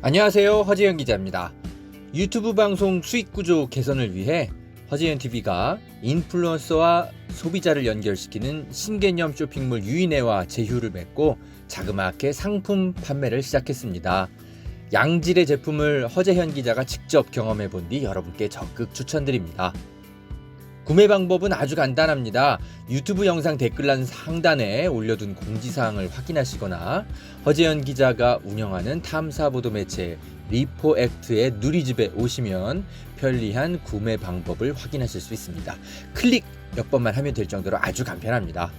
안녕하세요, 허재현 기자입니다. 유튜브 방송 수익구조 개선을 위해 허재현TV가 인플루언서와 소비자를 연결시키는 신개념 쇼핑몰 유인회와 제휴를 맺고 자그마하게 상품 판매를 시작했습니다. 양질의 제품을 허재현 기자가 직접 경험해 본 뒤 여러분께 적극 추천드립니다. 구매 방법은 아주 간단합니다. 유튜브 영상 댓글란 상단에 올려둔 공지사항을 확인하시거나 허재현 기자가 운영하는 탐사보도 매체 리포액트의 누리집에 오시면 편리한 구매 방법을 확인하실 수 있습니다. 클릭 몇 번만 하면 될 정도로 아주 간편합니다.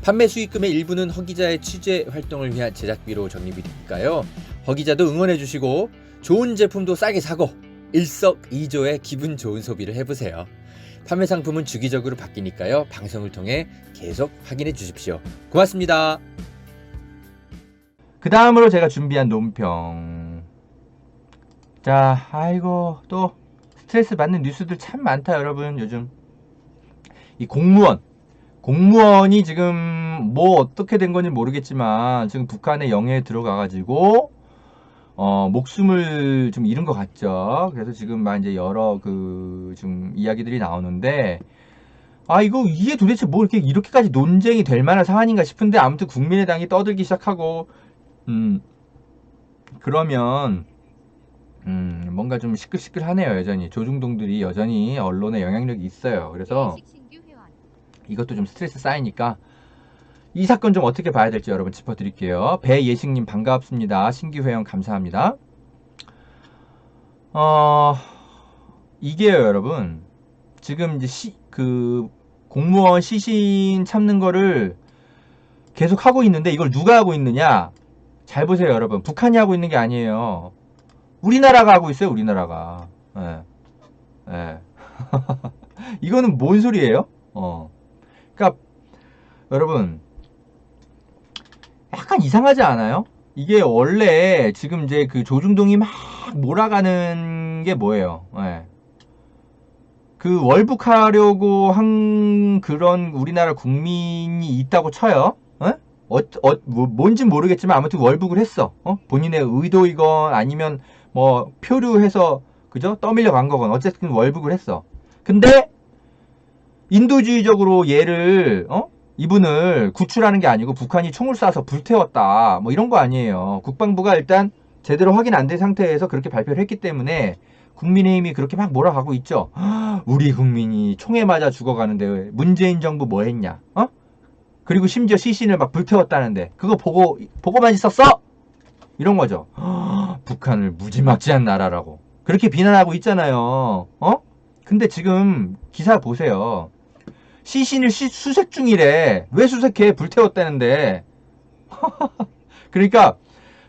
판매 수익금의 일부는 허 기자의 취재 활동을 위한 제작비로 적립이 되니까요. 허 기자도 응원해 주시고 좋은 제품도 싸게 사고 일석이조의 기분 좋은 소비를 해보세요. 판매 상품은 주기적으로 바뀌니까요. 방송을 통해 계속 확인해 주십시오. 고맙습니다. 그 다음으로 제가 준비한 논평. 자, 아이고 또 스트레스 받는 뉴스들 참 많다 여러분. 요즘 이 공무원이 지금 뭐 어떻게 된 건지 모르겠지만 지금 북한의 영해에 들어가가지고 목숨을 좀 잃은 것 같죠. 그래서 지금 막 이제 여러 좀 이야기들이 나오는데, 이게 도대체 뭐 이렇게까지 논쟁이 될 만한 사안인가 싶은데, 아무튼 국민의당이 떠들기 시작하고, 그러면, 뭔가 좀 시끌시끌하네요, 여전히. 조중동들이 여전히 언론에 영향력이 있어요. 그래서, 이것도 좀 스트레스 쌓이니까, 이 사건 좀 어떻게 봐야 될지 여러분 짚어드릴게요. 배예식님 반갑습니다. 신규 회원 감사합니다. 이게요 여러분. 지금 이제 공무원 시신 참는 거를 계속 하고 있는데 이걸 누가 하고 있느냐? 잘 보세요 여러분. 북한이 하고 있는 게 아니에요. 우리나라가 하고 있어요. 우리나라가. 예. 이거는 뭔 소리예요? 그러니까 여러분. 약간 이상하지 않아요? 이게 원래 지금 이제 조중동이 막 몰아가는 게 뭐예요? 월북하려고 한 그런 우리나라 국민이 있다고 쳐요. 뭔진 모르겠지만 아무튼 월북을 했어. 본인의 의도이건 아니면 뭐 표류해서 그죠? 떠밀려 간 거건 어쨌든 월북을 했어. 근데 인도주의적으로 얘를 이분을 구출하는 게 아니고 북한이 총을 쏴서 불태웠다 뭐 이런 거 아니에요. 국방부가 일단 제대로 확인 안 된 상태에서 그렇게 발표를 했기 때문에 국민의힘이 그렇게 막 몰아가고 있죠. 우리 국민이 총에 맞아 죽어가는데 문재인 정부 뭐 했냐? 그리고 심지어 시신을 막 불태웠다는데 그거 보고만 있었어? 이런 거죠. 북한을 무지막지한 나라라고 그렇게 비난하고 있잖아요. 근데 지금 기사 보세요. 시신을 수색 중이래. 왜 수색해? 불태웠다는데. 그러니까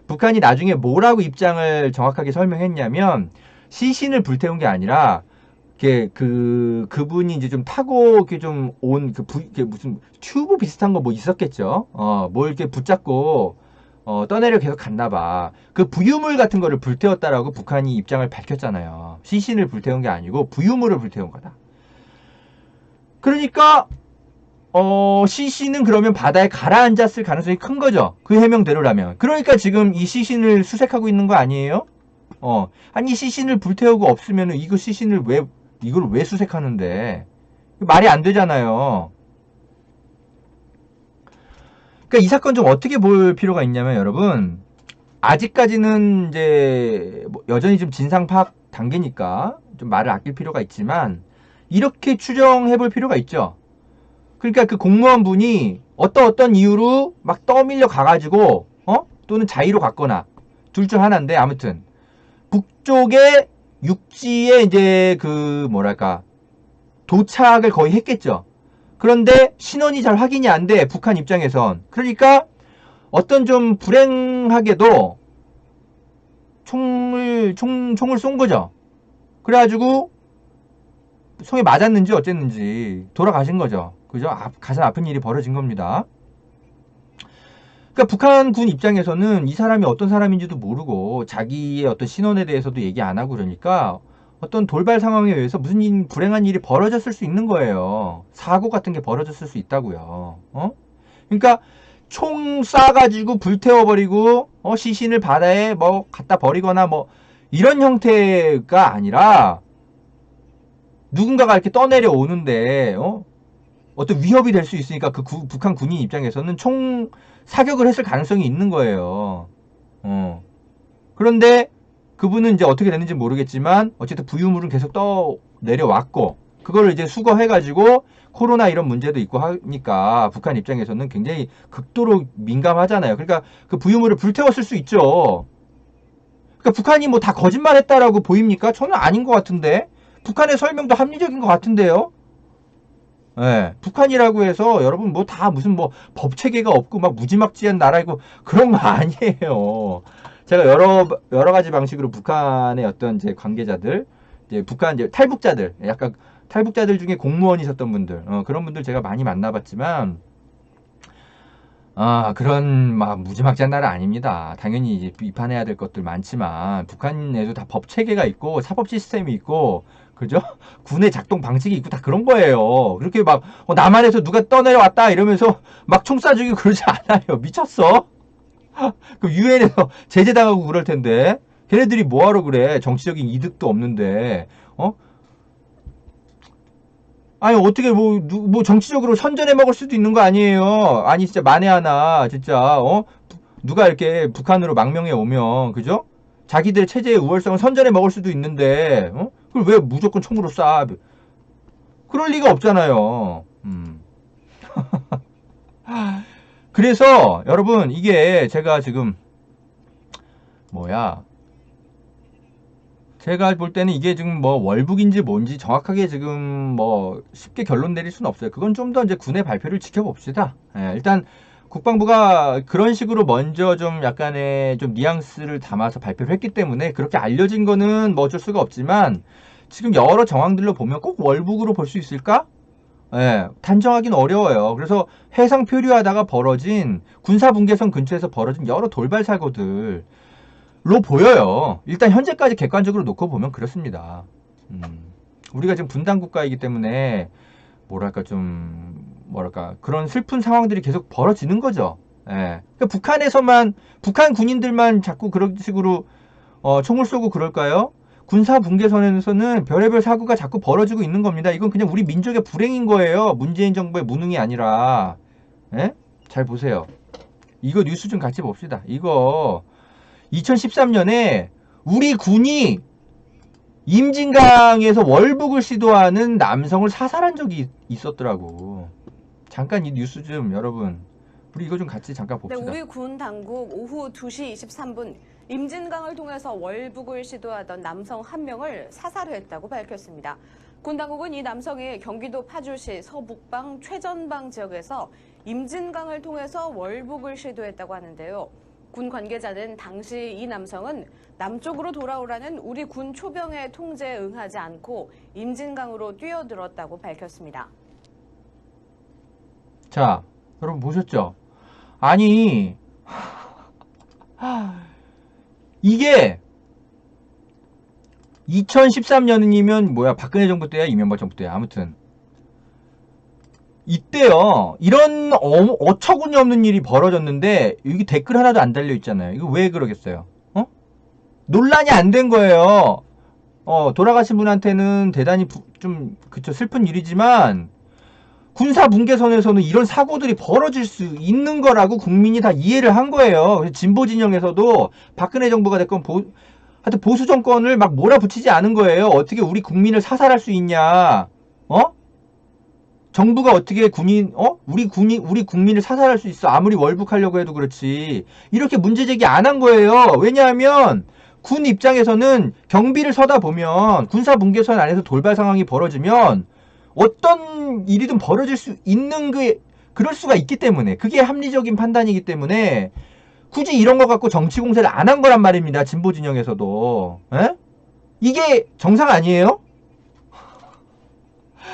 북한이 나중에 뭐라고 입장을 정확하게 설명했냐면 시신을 불태운 게 아니라 그분이 이제 좀 타고 이렇게 좀 온 무슨 튜브 비슷한 거 뭐 있었겠죠. 뭘 이렇게 붙잡고 떠내려 계속 갔나 봐. 그 부유물 같은 거를 불태웠다라고 북한이 입장을 밝혔잖아요. 시신을 불태운 게 아니고 부유물을 불태운 거다. 그러니까 시신은 그러면 바다에 가라앉았을 가능성이 큰 거죠. 그 해명대로라면. 그러니까 지금 이 시신을 수색하고 있는 거 아니에요? 아니 시신을 불태우고 없으면 이걸 왜 수색하는데? 말이 안 되잖아요. 그러니까 이 사건 좀 어떻게 볼 필요가 있냐면 여러분 아직까지는 이제 여전히 좀 진상 파악 단계니까 좀 말을 아낄 필요가 있지만 이렇게 추정해 볼 필요가 있죠. 그러니까 그 공무원분이 어떤 이유로 막 떠밀려 가가지고 또는 자의로 갔거나 둘 중 하나인데 아무튼 북쪽의 육지에 이제 도착을 거의 했겠죠. 그런데 신원이 잘 확인이 안 돼. 북한 입장에선. 그러니까 어떤 좀 불행하게도 총을 쏜 거죠. 그래가지고 총에 맞았는지 어쨌는지 돌아가신 거죠. 그죠? 가슴 아픈 일이 벌어진 겁니다. 그러니까 북한군 입장에서는 이 사람이 어떤 사람인지도 모르고 자기의 어떤 신원에 대해서도 얘기 안 하고 그러니까 어떤 돌발 상황에 의해서 무슨 불행한 일이 벌어졌을 수 있는 거예요. 사고 같은 게 벌어졌을 수 있다고요. 그러니까 총 쏴가지고 불태워버리고 시신을 바다에 뭐 갖다 버리거나 뭐 이런 형태가 아니라 누군가가 이렇게 떠내려 오는데 어떤 위협이 될 수 있으니까 그 북한 군인 입장에서는 총 사격을 했을 가능성이 있는 거예요. 그런데 그분은 이제 어떻게 됐는지 모르겠지만 어쨌든 부유물은 계속 떠 내려왔고 그걸 이제 수거해가지고 코로나 이런 문제도 있고 하니까 북한 입장에서는 굉장히 극도로 민감하잖아요. 그러니까 그 부유물을 불태웠을 수 있죠. 그러니까 북한이 뭐 다 거짓말했다라고 보입니까? 저는 아닌 것 같은데 북한의 설명도 합리적인 것 같은데요. 예, 북한이라고 해서 여러분 뭐 다 무슨 뭐 법 체계가 없고 막 무지막지한 나라이고 그런 거 아니에요. 제가 여러 가지 방식으로 북한의 어떤 제 관계자들, 이제 북한 이제 탈북자들, 약간 탈북자들 중에 공무원이셨던 분들, 그런 분들 제가 많이 만나봤지만, 그런 막 무지막지한 나라 아닙니다. 당연히 이제 비판해야 될 것들 많지만 북한에도 다 법 체계가 있고 사법 시스템이 있고, 그죠? 군의 작동 방식이 있고 다 그런 거예요. 그렇게 막 남한에서 누가 떠내려왔다 이러면서 막 총 쏴주기 그러지 않아요. 미쳤어? 그 유엔에서 제재당하고 그럴 텐데 걔네들이 뭐하러 그래? 정치적인 이득도 없는데 아니 어떻게 뭐 정치적으로 선전해 먹을 수도 있는 거 아니에요? 아니 진짜 만에 하나 진짜 누가 이렇게 북한으로 망명해 오면 그죠? 자기들 체제의 우월성을 선전해 먹을 수도 있는데 그걸 왜 무조건 총으로 쏴? 그럴 리가 없잖아요. 그래서 여러분 이게 제가 지금 제가 볼 때는 이게 지금 뭐 월북인지 뭔지 정확하게 지금 뭐 쉽게 결론 내릴 수는 없어요. 그건 좀 더 이제 군의 발표를 지켜봅시다. 일단 국방부가 그런 식으로 먼저 좀 약간의 좀 뉘앙스를 담아서 발표를 했기 때문에 그렇게 알려진 거는 뭐 어쩔 수가 없지만 지금 여러 정황들로 보면 꼭 월북으로 볼 수 있을까? 단정하기는 어려워요. 그래서 해상 표류하다가 벌어진 군사분계선 근처에서 벌어진 여러 돌발 사고들로 보여요. 일단 현재까지 객관적으로 놓고 보면 그렇습니다. 우리가 지금 분단 국가이기 때문에 그런 슬픈 상황들이 계속 벌어지는 거죠. 그러니까 북한 군인들만 자꾸 그런 식으로 총을 쏘고 그럴까요? 군사 분계선에서는 별의별 사고가 자꾸 벌어지고 있는 겁니다. 이건 그냥 우리 민족의 불행인 거예요. 문재인 정부의 무능이 아니라. 잘 보세요. 이거 뉴스 좀 같이 봅시다. 이거 2013년에 우리 군이 임진강에서 월북을 시도하는 남성을 사살한 적이 있었더라고. 잠깐 이 뉴스 좀 여러분 우리 이거 좀 같이 잠깐 봅시다. 우리 군 당국 오후 2시 23분 임진강을 통해서 월북을 시도하던 남성 한 명을 사살했다고 밝혔습니다. 군 당국은 이 남성이 경기도 파주시 서북방 최전방 지역에서 임진강을 통해서 월북을 시도했다고 하는데요. 군 관계자는 당시 이 남성은 남쪽으로 돌아오라는 우리 군 초병의 통제에 응하지 않고 임진강으로 뛰어들었다고 밝혔습니다. 자, 여러분 보셨죠? 아니 이게 2013년이면 박근혜 정부 때야 이명박 정부 때야 아무튼 이때요 이런 어처구니없는 일이 벌어졌는데 여기 댓글 하나도 안 달려 있잖아요. 이거 왜 그러겠어요? 논란이 안 된 거예요. 돌아가신 분한테는 대단히 좀 슬픈 일이지만 군사 분계선에서는 이런 사고들이 벌어질 수 있는 거라고 국민이 다 이해를 한 거예요. 그래서 진보 진영에서도 박근혜 정부가 됐건 하여튼 보수 정권을 막 몰아붙이지 않은 거예요. 어떻게 우리 국민을 사살할 수 있냐? 정부가 어떻게 우리 국민을 사살할 수 있어? 아무리 월북하려고 해도 그렇지. 이렇게 문제 제기 안 한 거예요. 왜냐하면 군 입장에서는 경비를 서다 보면 군사 분계선 안에서 돌발 상황이 벌어지면 어떤 일이든 벌어질 수 있는 그럴 수가 있기 때문에 그게 합리적인 판단이기 때문에 굳이 이런 거 갖고 정치 공세를 안 한 거란 말입니다. 진보 진영에서도. 이게 정상 아니에요?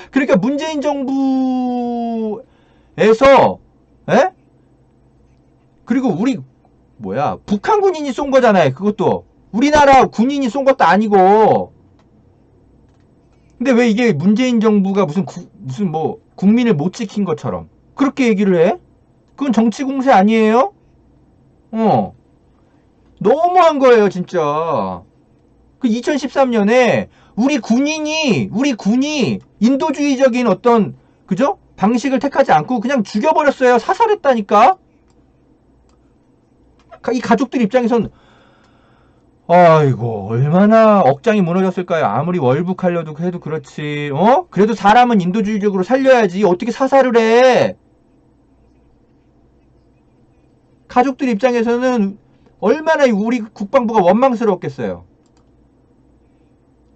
그러니까 문재인 정부에서 그리고 우리 북한 군인이 쏜 거잖아요. 그것도 우리나라 군인이 쏜 것도 아니고. 근데 왜 이게 문재인 정부가 무슨 국민을 못 지킨 것처럼 그렇게 얘기를 해? 그건 정치 공세 아니에요? 너무한 거예요, 진짜. 그 2013년에 우리 군이 인도주의적인 어떤, 그죠? 방식을 택하지 않고 그냥 죽여버렸어요. 사살했다니까? 이 가족들 입장에선, 아이고, 얼마나 억장이 무너졌을까요? 아무리 월북하려도 해도 그렇지, 그래도 사람은 인도주의적으로 살려야지. 어떻게 사살을 해? 가족들 입장에서는 얼마나 우리 국방부가 원망스러웠겠어요.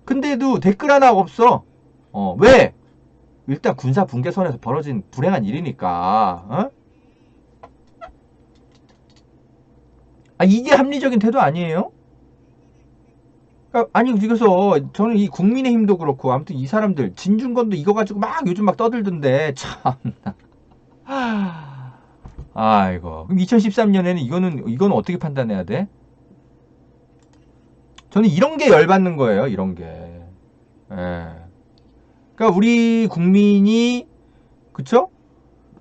근데도 댓글 하나 없어. 왜? 일단 군사 분계선에서 벌어진 불행한 일이니까. 이게 합리적인 태도 아니에요? 아니, 그래서 저는 이 국민의힘도 그렇고 아무튼 이 사람들 진중권도 이거 가지고 막 요즘 막 떠들던데 참나. 아이고. 그럼 2013년에는 이거는 어떻게 판단해야 돼? 저는 이런 게 열받는 거예요. 이런 게. 예. 그러니까 우리 국민이, 그쵸?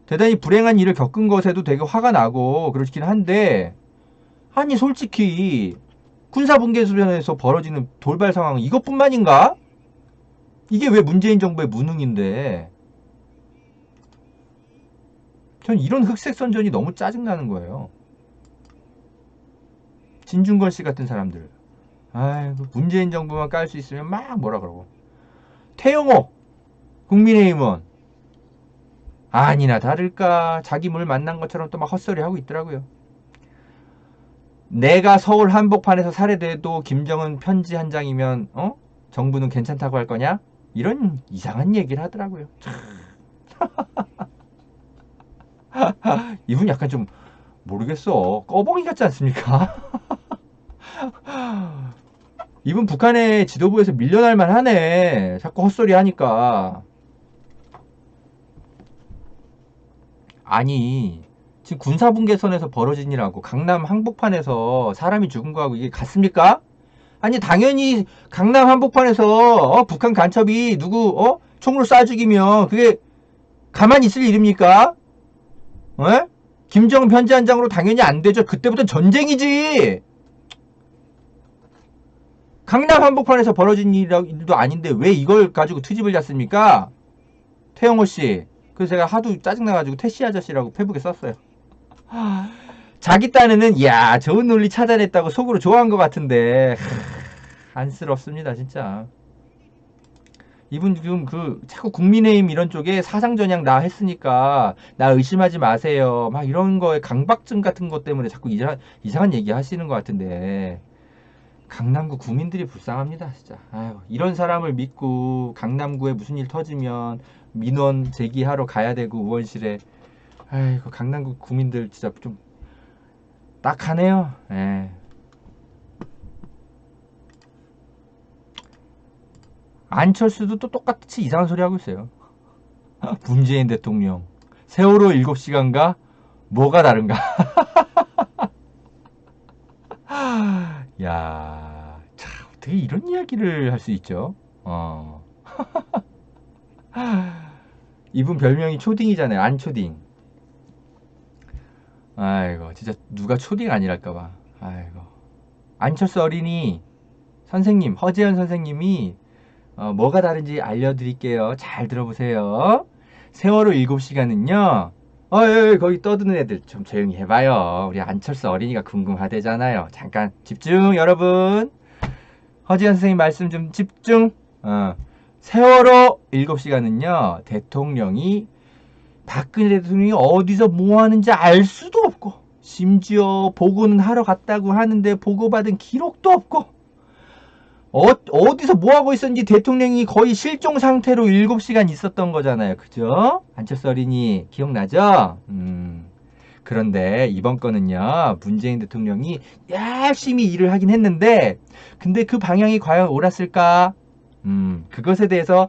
대단히 불행한 일을 겪은 것에도 되게 화가 나고 그렇긴 한데, 아니 솔직히 군사분계선에서 벌어지는 돌발 상황은 이것뿐만인가? 이게 왜 문재인 정부의 무능인데? 전 이런 흑색선전이 너무 짜증나는 거예요. 진중권 씨 같은 사람들. 아이고, 문재인 정부만 깔 수 있으면 막 뭐라 그러고. 태영호 국민의힘 의원. 아니나 다를까 자기 물 만난 것처럼 또 막 헛소리 하고 있더라고요. 내가 서울 한복판에서 살해돼도 김정은 편지 한 장이면 정부는 괜찮다고 할 거냐? 이런 이상한 얘기를 하더라고요. 이분 약간 좀 모르겠어. 꺼벙이 같지 않습니까? 이분 북한의 지도부에서 밀려날 만하네. 자꾸 헛소리 하니까. 아니 지금 군사분계선에서 벌어진 일하고 강남 한복판에서 사람이 죽은 거하고 이게 같습니까? 아니 당연히 강남 한복판에서 북한 간첩이 누구 총으로 쏴 죽이면 그게 가만히 있을 일입니까? 김정은 편지 한 장으로 당연히 안 되죠. 그때부터 전쟁이지. 강남 한복판에서 벌어진 일도 아닌데 왜 이걸 가지고 트집을 잡습니까? 태영호 씨. 그래서 제가 하도 짜증나가지고 태씨 아저씨라고 페북에 썼어요. 자기 딴에는 야 좋은 논리 찾아냈다고 속으로 좋아한 것 같은데 안쓰럽습니다 진짜. 이분 지금 자꾸 국민의힘 이런 쪽에 사상전향 나 했으니까 나 의심하지 마세요 막 이런 거에 강박증 같은 것 때문에 자꾸 이상한 얘기 하시는 것 같은데 강남구 구민들이 불쌍합니다 진짜. 아유, 이런 사람을 믿고 강남구에 무슨 일 터지면 민원 제기하러 가야 되고 의원실에. 아이고 강남구 구민들 진짜 좀 딱하네요. 예. 안철수도 또 똑같이 이상한 소리 하고 있어요. 문재인 대통령 세월호 7시간과 뭐가 다른가? 야, 참 어떻게 이런 이야기를 할 수 있죠? 이분 별명이 초딩이잖아요. 안초딩. 아이고 진짜 누가 초딩 아니랄까봐. 아이고. 안철수 어린이 선생님 허재현 선생님이 뭐가 다른지 알려드릴게요. 잘 들어보세요. 세월호 7시간은요 거기 떠드는 애들 좀 조용히 해봐요. 우리 안철수 어린이가 궁금하대잖아요. 잠깐 집중 여러분. 허재현 선생님 말씀 좀 집중. 세월호 7시간은요 대통령이 박근혜 대통령이 어디서 뭐 하는지 알 수도 없고 심지어 보고는 하러 갔다고 하는데 보고받은 기록도 없고 어디서 뭐 하고 있었는지 대통령이 거의 실종 상태로 7시간 있었던 거잖아요. 그죠? 안철수 어린이 기억나죠? 그런데 이번 건은요 문재인 대통령이 열심히 일을 하긴 했는데 근데 그 방향이 과연 옳았을까? 그것에 대해서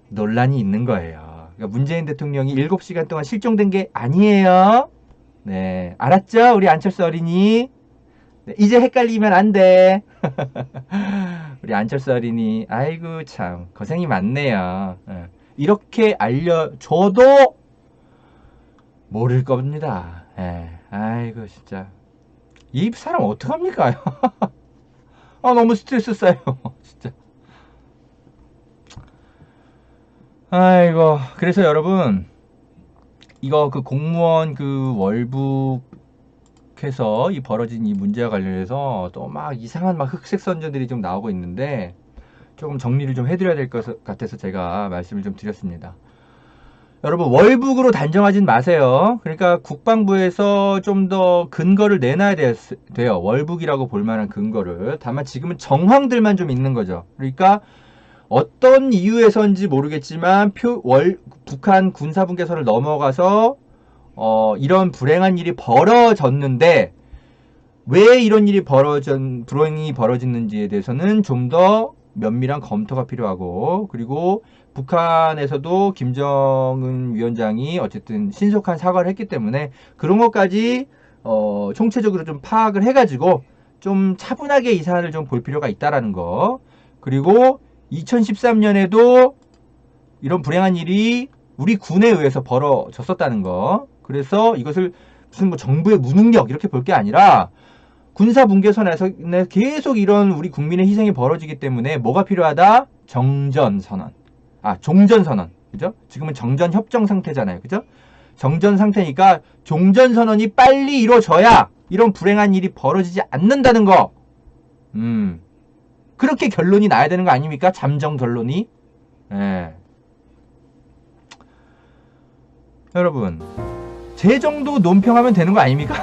논란이 있는 거예요. 그러니까 문재인 대통령이 7시간 동안 실종된 게 아니에요. 네, 알았죠? 우리 안철수 어린이. 네, 이제 헷갈리면 안 돼. 우리 안철수 어린이. 아이고 참 고생이 많네요. 이렇게 알려줘도 모를 겁니다. 예. 아이고 진짜 이 사람 어떡합니까? 아 너무 스트레스 쌓여 진짜. 아이고 그래서 여러분 이거 그 공무원 그 월북해서 이 벌어진 이 문제와 관련해서 또 막 이상한 막 흑색 선전들이 좀 나오고 있는데 조금 정리를 좀 해드려야 될 것 같아서 제가 말씀을 좀 드렸습니다. 여러분 월북으로 단정하진 마세요. 그러니까 국방부에서 좀 더 근거를 내놔야 돼요. 월북이라고 볼 만한 근거를. 다만 지금은 정황들만 좀 있는 거죠. 그러니까 어떤 이유에서인지 모르겠지만 북한 군사분계선을 넘어가서 이런 불행한 일이 벌어졌는데 왜 이런 일이 불행이 벌어졌는지에 대해서는 좀 더 면밀한 검토가 필요하고 그리고 북한에서도 김정은 위원장이 어쨌든 신속한 사과를 했기 때문에 그런 것까지 총체적으로 좀 파악을 해가지고 좀 차분하게 이 사안을 좀 볼 필요가 있다라는 거. 그리고 2013년에도 이런 불행한 일이 우리 군에 의해서 벌어졌었다는 거. 그래서 이것을 무슨 뭐 정부의 무능력 이렇게 볼 게 아니라 군사분계선에서 계속 이런 우리 국민의 희생이 벌어지기 때문에 뭐가 필요하다? 정전선언. 종전선언. 그죠? 지금은 정전협정 상태잖아요. 그죠? 정전 상태니까 종전선언이 빨리 이루어져야 이런 불행한 일이 벌어지지 않는다는 거. 그렇게 결론이 나야 되는 거 아닙니까? 잠정 결론이. 예. 여러분, 제 정도 논평하면 되는 거 아닙니까?